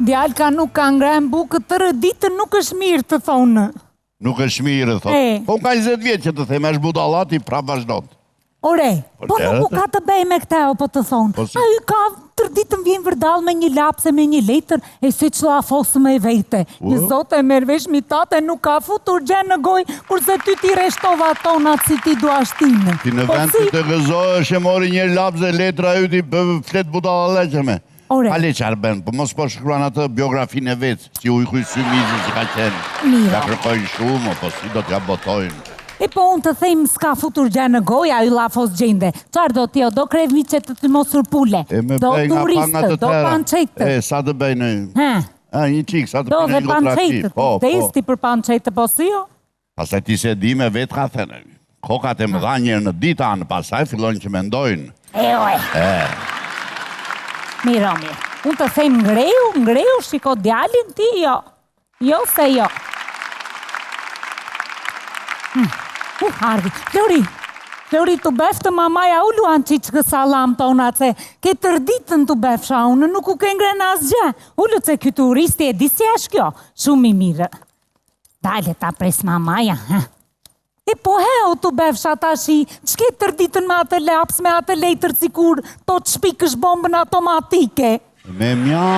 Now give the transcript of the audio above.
Djalka nuk ka ngrem bukët tërë ditën, nuk është mirë të thonë. Nuk është mirë, thotë. Po ka 20 vjetë që të theme, është budallati, prap vazhdojnë. Ore, po nuk ka të bëj me këta, po të thonë. A i ka tërë ditën vjen vërdal me një lapse, me një letër, e si që la fosë me vete. Një zote e mervesh mitate nuk ka futur gjenë në goj, kurse ty ti reshtova tonat si ti duashtinë. Ti në vend të të gëzojë, e mori një lapse dhe letra ju ti flet budalla leqeme. Ale qarë ben, po mos po shkruan atë biografinë e vetë, si ujkuj symizë që ka qenë. Ja kërkojnë shumë, po si do t'ja botojnë. E po unë të thejmë s'ka futur gjë në goj, a ju lafos gjende. Qarë do t'jo, do krevmi që të mos surpule, do turistë, do panqetë. Sa të bëjnë? Një qikë, sa të do përnë dhe panqetë, testi për panqetë, po si jo? Pasaj ti se di me vetë ka thënë. Kokat e më dha njërë në dita anë, pasaj fillojnë që mendojnë. Miro, mirë. Unë të thejmë ngreu, shiko djalin ti, jo. Jo se jo. Harvi, Flori të beftë mamaja u luan qiqë salam tona, se ke tërditën të befësha unë, nuk u ke ngrena asgjë. Ullu që këtë turisti e disi është kjo, shumë i mirë. Dale ta pres mamaja, E po heo të befësha ta shi, që ke tërditën me atë laps, me atë lejtër cikur, to të shpikësh bombën automatike. Me mja